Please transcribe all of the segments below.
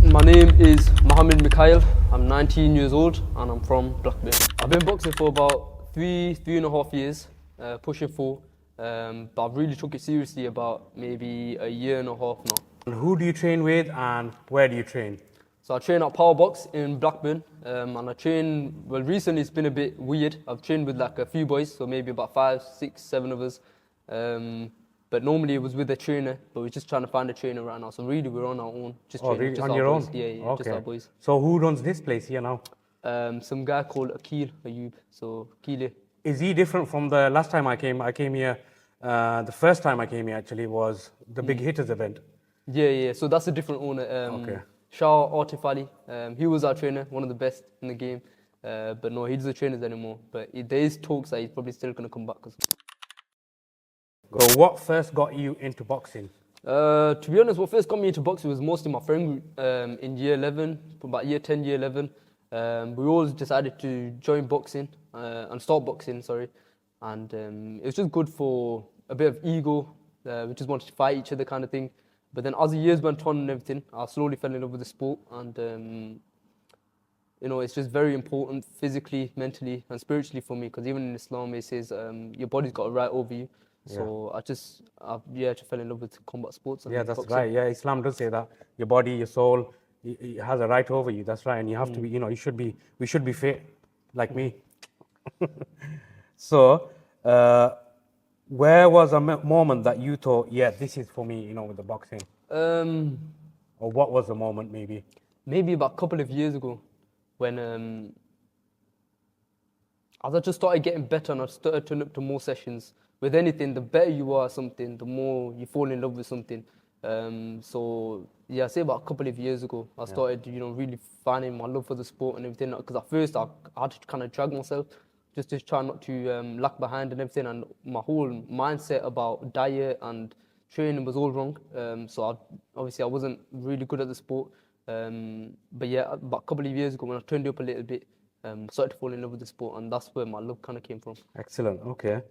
My name is Mika'Eel. I'm 19 years old and I'm from Blackburn. I've been boxing for about three and a half years, pushing 4. But I've really took it seriously about maybe a year and a half now. And who do you train with and where do you train? So I train at Power Box in Blackburn, and I train, well, recently it's been a bit weird. I've trained with like a few boys, so maybe about 5, 6, 7 of us. But normally it was with a trainer, but we're just trying to find a trainer right now. So really we're on our own, just training, really? just On our your boys. own? Yeah, Okay. just our boys. So who runs this place here now? Some guy called Mika'Eel. So Mika'Eel. Is he different from the last time I came? I came here, the first time I came here actually was the Big Hitters event. Yeah. So that's a different owner. Okay. Shah Atif Ali. He was our trainer, one of the best in the game. But no, he doesn't train us anymore. But there is talks that he's probably still going to come back. So what first got you into boxing? To be honest, what first got me into boxing was mostly my friend group in year 11, about year 10, year 11. We all decided to join boxing and start boxing, sorry. And it was just good for a bit of ego. We just wanted to fight each other kind of thing. But then as the years went on and everything, I slowly fell in love with the sport. And, it's just very important physically, mentally and spiritually for me. Because even in Islam, it says your body's got a right over you. So I just fell in love with combat sports. And That's boxing. right. Yeah, Islam does say that your body, your soul, it has a right over you. That's right. And you have to be, we should be fit like me. So, where was a moment that you thought, yeah, this is for me, with the boxing? Or what was the moment maybe? Maybe about a couple of years ago when as I just started getting better and I started turning up to more sessions. With anything, the better you are at something, the more you fall in love with something. I say about a couple of years ago, I started, really finding my love for the sport and everything. Because at first I had to kind of drag myself just to try not to lag behind and everything. And my whole mindset about diet and training was all wrong. Obviously I wasn't really good at the sport. About a couple of years ago when I turned up a little bit, I started to fall in love with the sport, and that's where my love kind of came from. Excellent. Okay.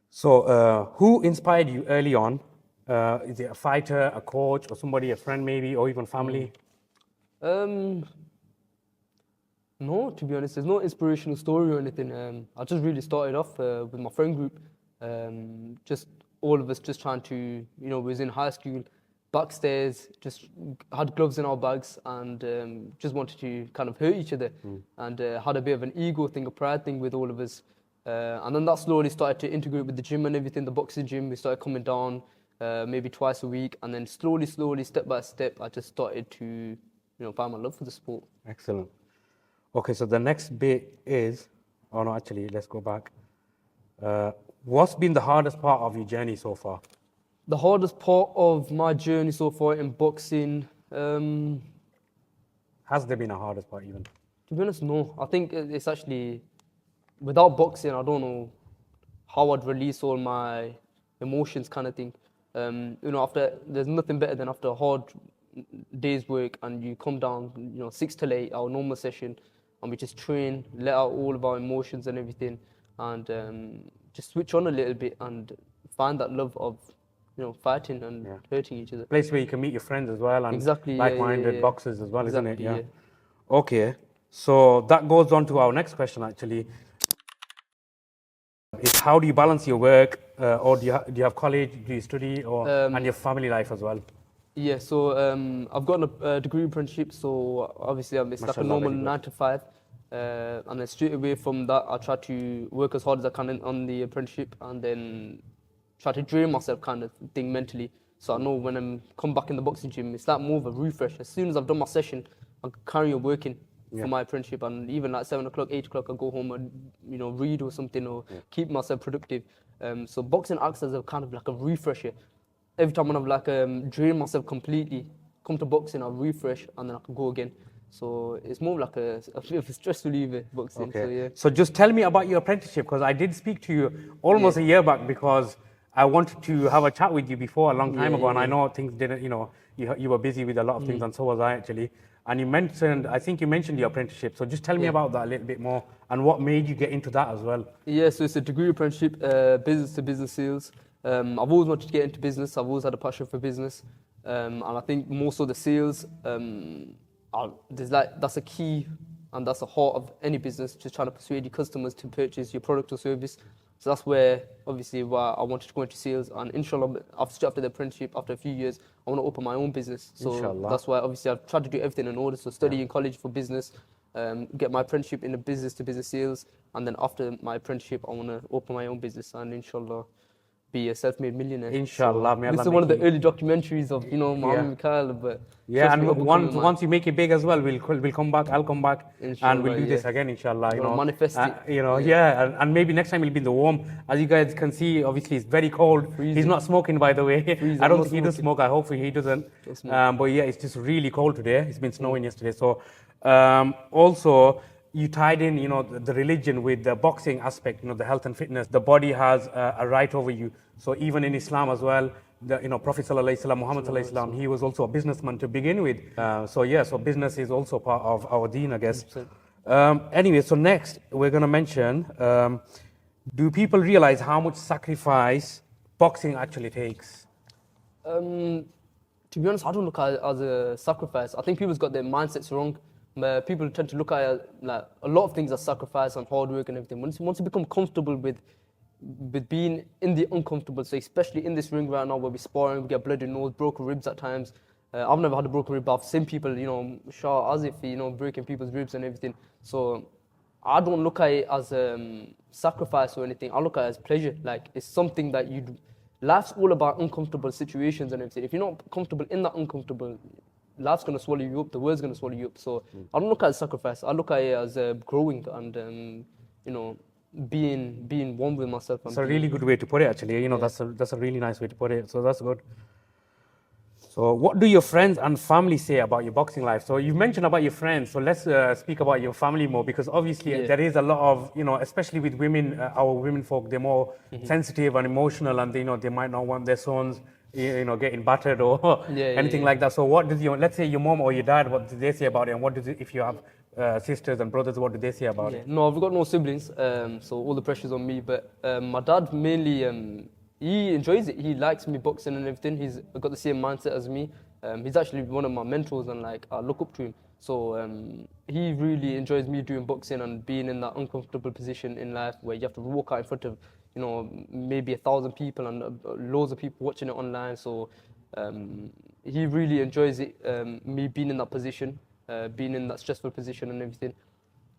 So, who inspired you early on? Is it a fighter, a coach, or somebody, a friend maybe, or even family? No, to be honest, there's no inspirational story or anything. I just really started off with my friend group. Just all of us just trying to, we was in high school, backstairs, just had gloves in our bags and just wanted to kind of hurt each other. And had a bit of an ego thing, a pride thing with all of us. And then that slowly started to integrate with the gym and everything, the boxing gym. We started coming down maybe twice a week. And then slowly, step by step, I just started to, find my love for the sport. Excellent. Okay, so the next bit is, let's go back. What's been the hardest part of your journey so far? The hardest part of my journey so far in boxing... Has there been a hardest part even? To be honest, no. I think it's actually... Without boxing, I don't know how I'd release all my emotions kind of thing. There's nothing better than after a hard day's work and you come down, 6 till 8, our normal session, and we just train, let out all of our emotions and everything, and just switch on a little bit and find that love of, fighting and hurting each other. Place where you can meet your friends as well and exactly, like-minded boxers as well, exactly, isn't it? Yeah. Okay, so that goes on to our next question actually. Is how do you balance your work, or do you have college, do you study, and your family life as well? Yeah, so I've got a degree apprenticeship, so obviously it's like a normal 9 to 5. And then straight away from that, I try to work as hard as I can on the apprenticeship and then try to drain myself kind of thing mentally. So I know when I'm come back in the boxing gym, it's like more of a refresh. As soon as I've done my session, I carry on working for my apprenticeship, and even like 7 o'clock, 8 o'clock, I go home and read or something or keep myself productive. So boxing acts as a kind of like a refresher. Every time when I've like drained myself completely, come to boxing, I'll refresh and then I can go again. So it's more like a bit of a stress reliever, boxing. Okay. So just tell me about your apprenticeship, because I did speak to you almost a year back because I wanted to have a chat with you before a long time ago, and I know things didn't, you were busy with a lot of things, and so was I actually. And I think you mentioned your apprenticeship. So just tell me about that a little bit more and what made you get into that as well. Yeah, so it's a degree apprenticeship, business to business sales. I've always wanted to get into business. I've always had a passion for business. And I think more so the sales, that's a key and that's the heart of any business, just trying to persuade your customers to purchase your product or service. So that's where, obviously, why I wanted to go into sales. And inshallah, after the apprenticeship, after a few years, I want to open my own business. So Inshallah. that's why, obviously, I've tried to do everything in order. So study in college for business, get my apprenticeship in the business-to-business sales. And then after my apprenticeship, I want to open my own business and inshallah, be a self-made millionaire. Inshallah, may This Allah is one of make the early documentaries of, Muhammad Mika'Eel, but yeah, trust me, and upcoming, man. once you make it big as well, we'll come back. I'll come back, and Inshallah, we'll do this yeah. again, inshallah. You Gotta know, manifest it. and maybe next time we'll be in the warm. As you guys can see, obviously it's very cold. Freezing. He's not smoking, by the way. Freezing, I don't I'm think he not does smoking. smoke. I hope he doesn't. Don't smoke. But yeah, it's just really cold today. It's been snowing yesterday. So also, you tied in, the religion with the boxing aspect, the health and fitness. The body has a right over you. So even in Islam as well, Prophet Sallallahu Alaihi Wasallam, Muhammad Sallallahu Alaihi Wasallam, he was also a businessman to begin with. So business is also part of our deen, I guess. Anyway, so next we're going to mention, do people realize how much sacrifice boxing actually takes? To be honest, I don't look at it as a sacrifice. I think people's got their mindsets wrong. People tend to look at it like a lot of things as sacrifice and hard work and everything. Once you become comfortable with being in the uncomfortable, so especially in this ring right now where we're sparring, we get bloody nose, broken ribs at times. I've never had a broken rib, but I've seen people, as if, breaking people's ribs and everything. So I don't look at it as sacrifice or anything. I look at it as pleasure. Like, it's something that you do. Life's all about uncomfortable situations and everything. If you're not comfortable in that uncomfortable, life's going to swallow you up, the world's going to swallow you up. So I don't look at it as sacrifice. I look at it as growing and, being one with myself. It's a really good way to put it, actually. That's a really nice way to put it. So that's good. So what do your friends and family say about your boxing life? So you mentioned about your friends. So let's speak about your family more, because obviously there is a lot of, especially with women, our women folk, they're more sensitive and emotional, and they might not want their sons, getting battered or anything like that. So what does let's say your mom or your dad, what do they say about it? And what does if you have sisters and brothers, what do they say about it? No, I've got no siblings, so all the pressure's on me. But my dad mainly, he enjoys it. He likes me boxing and everything. He's got the same mindset as me. He's actually one of my mentors, and I look up to him. So he really enjoys me doing boxing and being in that uncomfortable position in life where you have to walk out in front of, maybe 1,000 people and loads of people watching it online. So he really enjoys it, me being in that position, being in that stressful position and everything.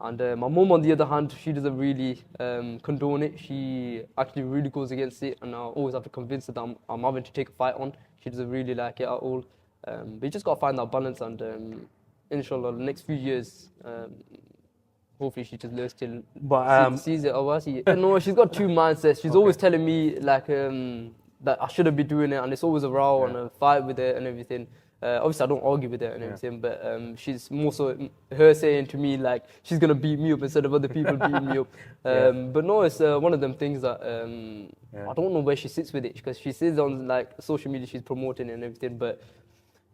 And my mum, on the other hand, she doesn't really condone it. She actually really goes against it, and I always have to convince her that I'm having to take a fight on. She doesn't really like it at all. But you just got to find that balance, and inshallah, the next few years, hopefully she just learns to sees it. Or see it. No, she's got two mindsets. She's always telling me that I shouldn't be doing it, and it's always a row and a fight with it and everything. Obviously, I don't argue with her and everything, but she's more so her saying to me she's gonna beat me up instead of other people beating me up. But no, it's one of them things that I don't know where she sits with it, because she says on social media she's promoting it and everything, but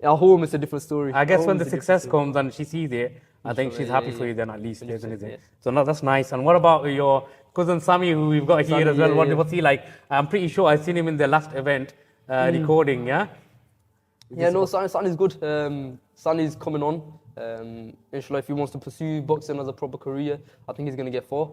at home it's a different story. I guess when the success comes and she sees it, I think she's happy for you then, at least, isn't it? So no, that's nice. And what about your cousin Sammy, who we've got here as well? What's he like? I'm pretty sure I've seen him in the last event recording. Son is good. Son is coming on. Inshallah, if he wants to pursue boxing as a proper career, I think he's going to get far.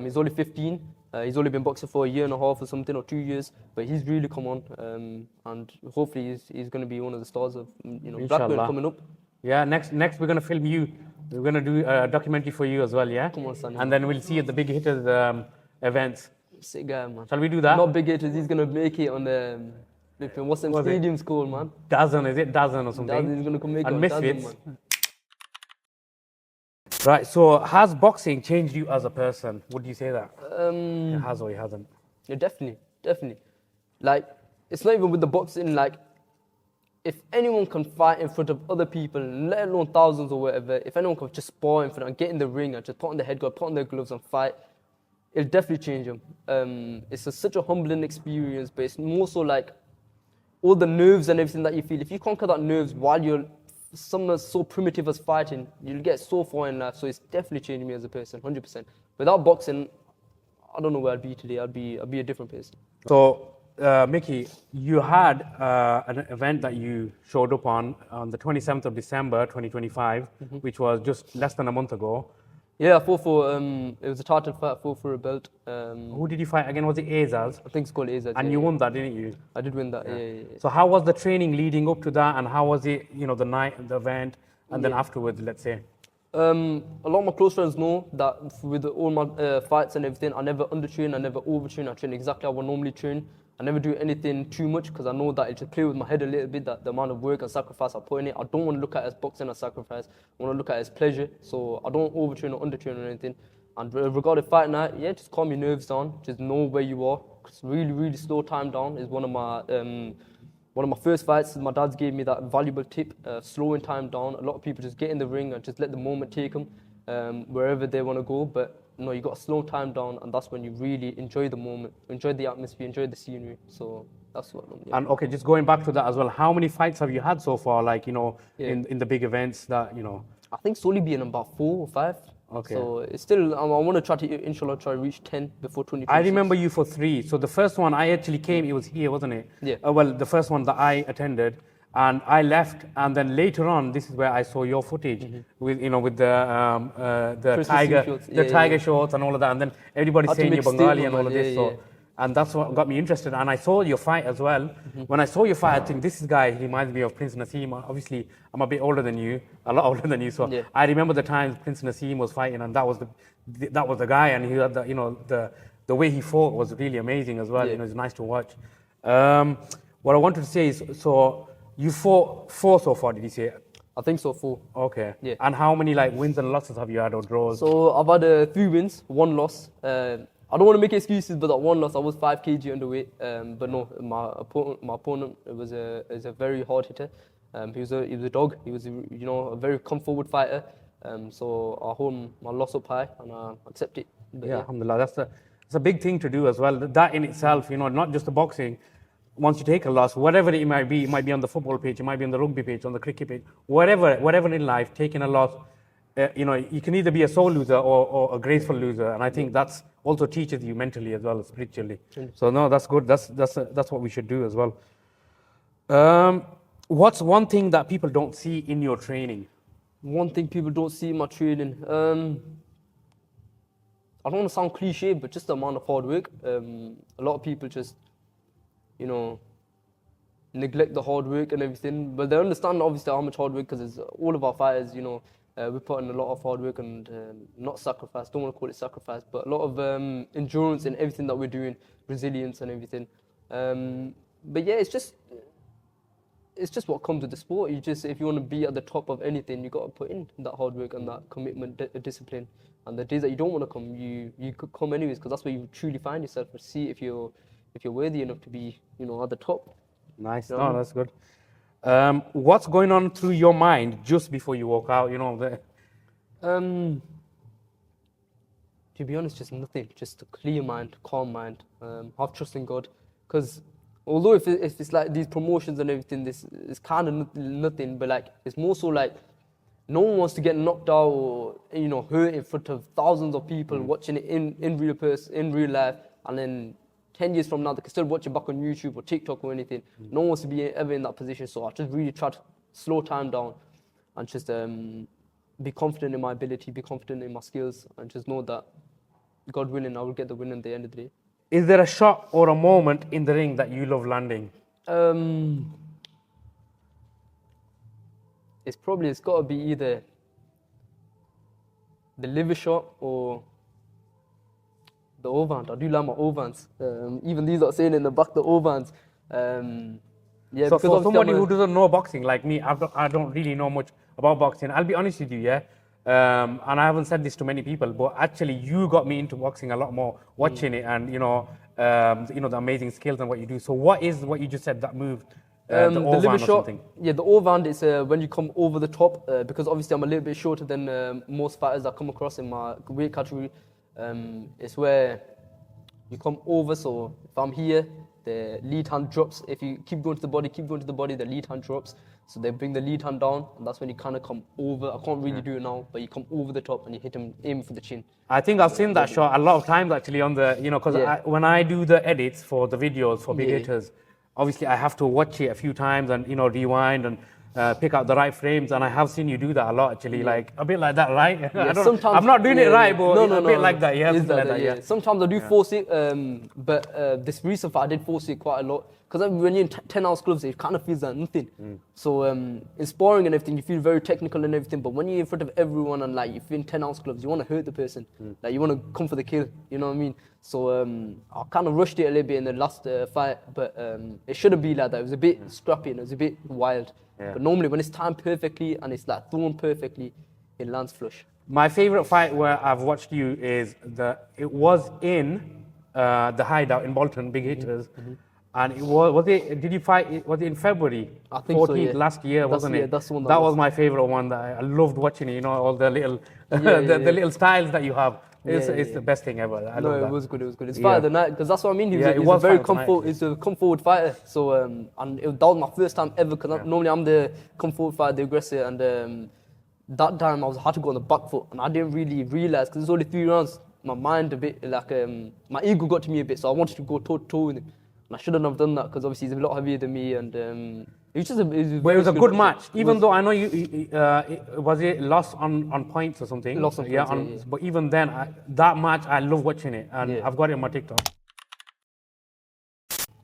He's only 15. He's only been boxing for a year and a half or something, or 2 years, but he's really come on. And hopefully he's going to be one of the stars of Blackburn coming up. Yeah, next we're going to film you. We're going to do a documentary for you as well, yeah? Come on, son. And then we'll see you at the Big Hitters events. Sick guy, man. Shall we do that? Not Big Hitters, he's going to make it on the... What's them stadiums called, man? Dozen, is it? Dozen or something? Dozen, he's going to come make it and on Misfits. Dozen, man. Right, so has boxing changed you as a person? Would you say that? It has or it hasn't? Yeah, definitely. It's not even with the boxing, if anyone can fight in front of other people, let alone thousands or whatever, if anyone can just spar in front and get in the ring and just put on the headguard, put on their gloves and fight, it'll definitely change them. It's such a humbling experience, but it's more so all the nerves and everything that you feel. If you conquer that nerves while you're someone so primitive as fighting, you'll get so far in life. So it's definitely changed me as a person, 100%. Without boxing, I don't know where I'd be today. I'd be a different person. So Mickey, you had an event that you showed up on the 27th of December 2025, which was just less than a month ago. Yeah, I fought for, it was a title fight, I fought for a belt. Who did you fight again? Was it Azaz? I think it's called Azaz. And you won that, didn't you? I did win that, yeah. So how was the training leading up to that, and how was it, the night, the event, and then afterwards, let's say? A lot of my close friends know that with all my fights and everything, I never undertrain, I never overtrain, I train exactly how I normally train. I never do anything too much because I know that it just play with my head a little bit, that the amount of work and sacrifice I put in it. I don't want to look at it as boxing as sacrifice. I want to look at it as pleasure. So I don't overtrain or undertrain or anything. And regarding fight night, yeah, just calm your nerves down. Just know where you are. Cause really, really slow time down is one of my first fights. My dad's gave me that valuable tip, slowing time down. A lot of people just get in the ring and just let the moment take them wherever they want to go. But no, you got to slow time down, and that's when you really enjoy the moment, enjoy the atmosphere, enjoy the scenery. So that's what. Yeah. And okay, just going back to that as well, how many fights have you had so far? Like in the big events that I think it's only been about 4 or 5. Okay. So it's still, I want to try to, inshallah, try to reach 10 before 2026. I remember you for 3. So the first one I actually came, it was here, wasn't it? Yeah. Well, the first one that I attended, and I left, and then later on, this is where I saw your footage with with the tiger, shorts. tiger shorts and all of that, and then everybody How to saying make you're Bengali statement, and all of this. So, and that's what got me interested. And I saw your fight as well. When I saw your fight, I think this guy, he reminds me of Prince Naseem. Obviously, I'm a bit older than you, a lot older than you. So I remember the times Prince Naseem was fighting, and that was the guy, and he had the way he fought was really amazing as well. Yeah. It was nice to watch. What I wanted to say is, so you fought 4 so far, did you say? I think so, 4. Okay. Yeah. And how many wins and losses have you had, or draws? So I've had 3 wins, 1 loss. I don't want to make excuses, but that 1 loss, I was 5 kg underweight. But no, my opponent is a very hard hitter. He was a dog. He was a very come forward fighter. So I hold my loss up high and I accept it. But Alhamdulillah, that's a big thing to do as well. That in itself, not just the boxing. Once you take a loss, whatever it might be on the football pitch, it might be on the rugby pitch, on the cricket pitch, whatever in life, taking a loss, you can either be a sore loser or a graceful loser, and I think that's also teaches you mentally as well as spiritually. So no, that's good. That's what we should do as well. What's one thing that people don't see in your training? One thing people don't see in my training. I don't want to sound cliche, but just the amount of hard work. A lot of people just neglect the hard work and everything, but they understand obviously how much hard work, because all of our fighters, we put in a lot of hard work and not sacrifice, don't want to call it sacrifice, but a lot of endurance in everything that we're doing, resilience and everything. But yeah, it's just what comes with the sport. If you want to be at the top of anything, you got to put in that hard work and that commitment, discipline. And the days that you don't want to come, you could come anyways, because that's where you truly find yourself, to see if you're worthy enough to be, at the top. Nice. No, that's good. What's going on through your mind just before you walk out? To be honest, just nothing. Just a clear mind, calm mind. Have trust in God. Because although if it's like these promotions and everything, this is kind of nothing. But it's more so no one wants to get knocked out or hurt in front of thousands of people watching it in real life, and then 10 years from now, they can still watch it back on YouTube or TikTok or anything. No one wants to be ever in that position. So I just really try to slow time down and just be confident in my ability, be confident in my skills, and just know that, God willing, I will get the win at the end of the day. Is there a shot or a moment in the ring that you love landing? It's got to be either the liver shot or the overhand. I do like my overhands. Even these are saying in the back, the overhands. So for somebody who doesn't know boxing like me, I don't really know much about boxing. I'll be honest with you, yeah. And I haven't said this to many people, but actually you got me into boxing a lot more watching it, and the amazing skills and what you do. So what is what you just said, that move? The liver shot. Yeah, the overhand is when you come over the top, because obviously I'm a little bit shorter than most fighters that come across in my weight category. It's where you come over, so if I'm here, the lead hand drops. If you keep going to the body, the lead hand drops. So they bring the lead hand down, and that's when you kind of come over. I can't really do it now, but you come over the top and you hit him, aim for the chin. I think I've seen that shot a lot of times actually on the, because when I do the edits for the videos for big hitters, obviously I have to watch it a few times and, rewind and pick out the right frames. And I have seen you do that a lot actually, like a bit like that, right? Yeah, I'm not doing it right, but no, a bit like that, yeah. Yeah. Sometimes I do force it, but this recent fight I did force it quite a lot. Because when you're in 10-ounce gloves, it kind of feels like nothing. So in sparring and everything, you feel very technical and everything. But when you're in front of everyone and like if you're in 10-ounce gloves, you want to hurt the person. Like you want to come for the kill. You know what I mean? So I kind of rushed it a little bit in the last fight, but it shouldn't be like that. It was a bit scrappy and it was a bit wild. But normally when it's timed perfectly and it's like thrown perfectly, it lands flush. My favorite fight where I've watched you is it was in the Hideout in Bolton, Big Hitters. And did you fight, was it in February? I think 14th, last year, wasn't it? Yeah, that's the one. That was my favorite one. That I loved watching it, all the little, the little styles that you have. It's the best thing ever. I love that. It was good. It's fight of the night, because that's what I mean. He's a come forward fighter. So, and that was my first time ever, because normally I'm the come forward fighter, the aggressor, and that time I had to go on the back foot, and I didn't really realize, because it's only 3 rounds, my mind a bit, like, my ego got to me a bit, so I wanted to go toe-to-toe with him. And I shouldn't have done that, because obviously he's a lot heavier than me, and it was a good match. Even though I know you, was it lost on points or something? Lost on points, But even then, that match, I love watching it, and I've got it on my TikTok.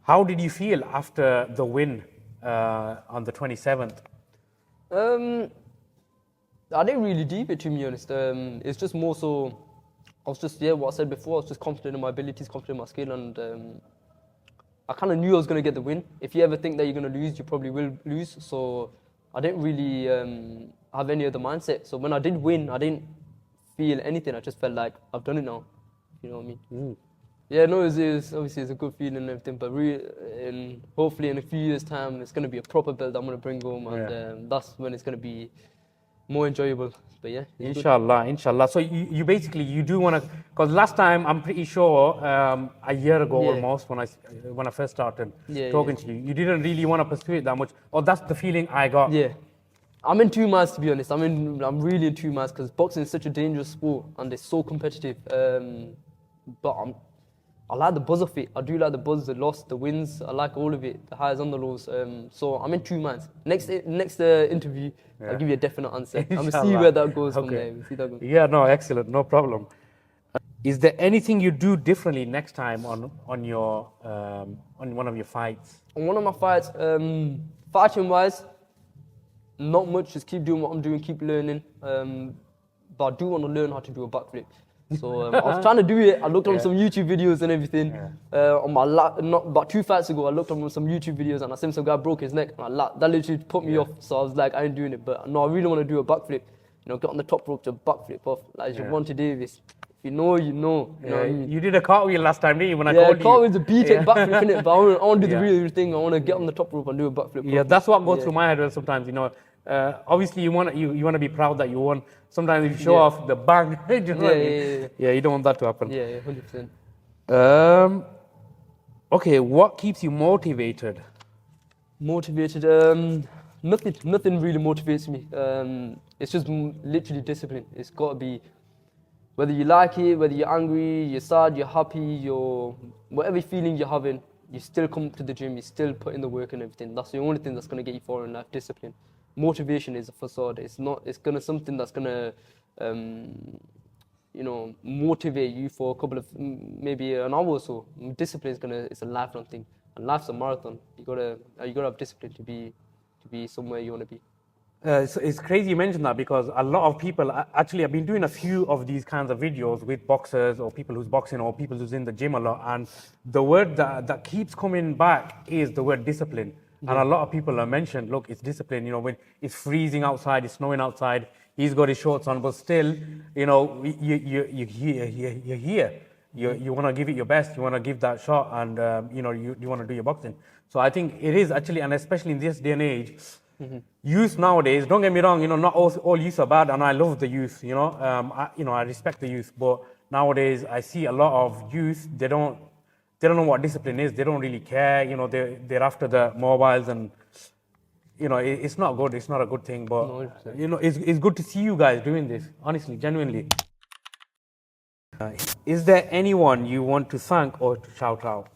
How did you feel after the win on the 27th? I didn't really deep it, to be honest. It's just more so, I was just, what I said before, I was just confident in my abilities, confident in my skill, and I kind of knew I was going to get the win. If you ever think that you're going to lose, you probably will lose. So I didn't really have any other mindset. So when I did win, I didn't feel anything. I just felt like I've done it now. You know what I mean? Yeah, no, obviously it's a good feeling and everything. But hopefully in a few years' time, it's going to be a proper belt I'm going to bring home. And that's when it's going to be more enjoyable. But yeah, inshallah. So you basically, you do want to, because last time I'm pretty sure a year ago almost when I first started talking to you, you didn't really want to pursue it that much, or that's the feeling I got. Yeah, I'm in 2 minds, to be honest. I'm really in 2 minds, because boxing is such a dangerous sport and it's so competitive. But I like the buzz of it. I do like the buzz, the loss, the wins. I like all of it, the highs and the lows. So I'm in 2 minds. Next interview, I'll give you a definite answer. I'm going to see where that goes from there. We'll see that goes. Yeah, no, excellent, no problem. Is there anything you do differently next time on one of your fights? On one of my fights, fighting wise, not much. Just keep doing what I'm doing, keep learning. But I do want to learn how to do a backflip. So I was trying to do it. I looked on some YouTube videos and everything. On my about 2 fights ago, I looked on some YouTube videos and I seen some guy broke his neck. And that literally put me off. So I was like, I ain't doing it. But no, I really want to do a backflip. Get on the top rope to backflip off like Javante Davis. If you know, you know. You know what I mean? You did a cartwheel last time, didn't you? When I called you. Cartwheel's a B-tech backflip, innit? But I want to do the real thing. I want to get on the top rope and do a backflip. Yeah, that's what goes through my head sometimes. Obviously you want to be proud that you won. Sometimes if you show off the bang, you don't want that to happen. Yeah, 100%. Okay, what keeps you motivated? Nothing really motivates me. It's just literally discipline. It's got to be, whether you like it, whether you're angry, you're sad, you're happy, whatever feeling you're having, you still come to the gym, you still put in the work and everything. That's the only thing that's going to get you far in life, discipline. Motivation is a facade. It's something that's gonna motivate you for a couple of maybe an hour or so. Discipline it's a lifelong thing, and life's a marathon. You gotta have discipline to be somewhere you wanna be. It's crazy you mentioned that, because a lot of people, actually I've been doing a few of these kinds of videos with boxers or people who's boxing or people who's in the gym a lot, and the word that keeps coming back is the word discipline. And a lot of people have mentioned, look, it's discipline. When it's freezing outside, it's snowing outside, he's got his shorts on, but still, you're here. You want to give it your best. You want to give that shot, and you want to do your boxing. So I think it is actually, and especially in this day and age, youth nowadays. Don't get me wrong. Not all youth are bad, and I love the youth. I respect the youth, but nowadays I see a lot of youth. They don't know what discipline is. They don't really care. They're after the mobiles, and you know, it's not good. It's not a good thing. But, No, 100%. you know, it's good to see you guys doing this, honestly, genuinely. Is there anyone you want to thank or to shout out?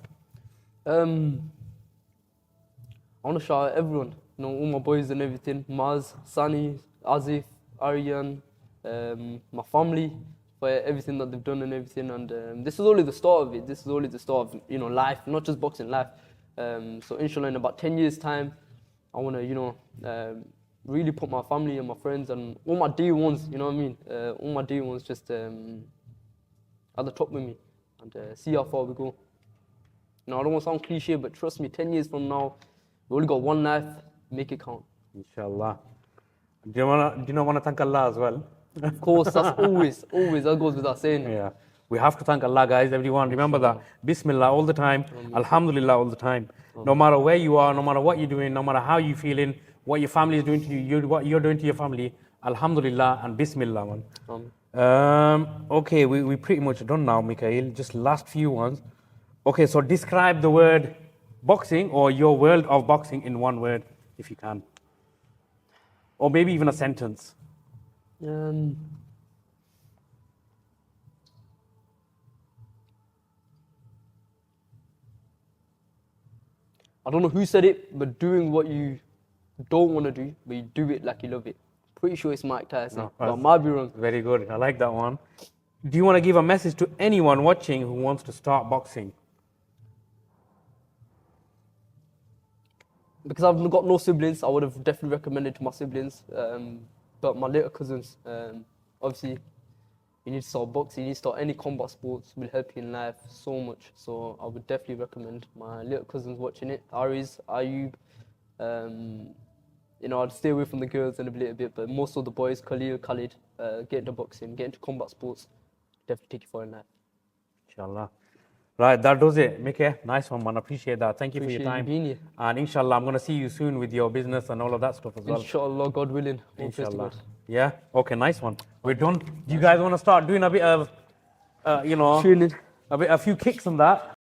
I want to shout out everyone, you know, all my boys and everything, Maz, Sani, Azif, Aryan, my family, for everything that they've done and everything. And this is only the start of it. This is only the start of, you know, life, not just boxing, life. So inshallah, in about 10 years' time, I want to, you know, really put my family and my friends and all my day ones, you know what I mean? All my day ones just at the top with me and see how far we go. Now, I don't want to sound cliche, but trust me, 10 years from now, we only got one life, make it count. Inshallah. Do you not want to thank Allah as well? Of course, that's always, that goes without saying. Yeah. We have to thank Allah, guys. Everyone, remember that. Bismillah all the time. Alhamdulillah all the time. No matter where you are, no matter what you're doing, no matter how you're feeling, what your family is doing to you, what you're doing to your family, Alhamdulillah and Bismillah, man. Okay, we pretty much done now, Mika'Eel. Just last few ones. Okay, so describe the word boxing or your world of boxing in one word, if you can. Or maybe even a sentence. I don't know who said it, but doing what you don't want to do, but you do it like you love it. Pretty sure it's Mike Tyson, No, but I might be wrong. Very good. I like that one. Do you want to give a message to anyone watching who wants to start boxing? Because I've got no siblings, I would have definitely recommended to my siblings. But my little cousins, obviously, you need to start boxing, you need to start any combat sports, will help you in life so much. So I would definitely recommend my little cousins watching it, Aris, Ayub. You know, I'd stay away from the girls in a little bit, but most of the boys, Khalil, Khalid, get into boxing, get into combat sports, definitely take you far in life. Inshallah. Right, that does it. Mickey, nice one, man. Appreciate that. Thank you for your time. Being here. And inshallah, I'm going to see you soon with your business and all of that stuff as well. Inshallah, God willing. Inshallah. Yeah? Okay, nice one. We're done. Do you guys want to start doing a bit of, you know, Training. a few kicks on that?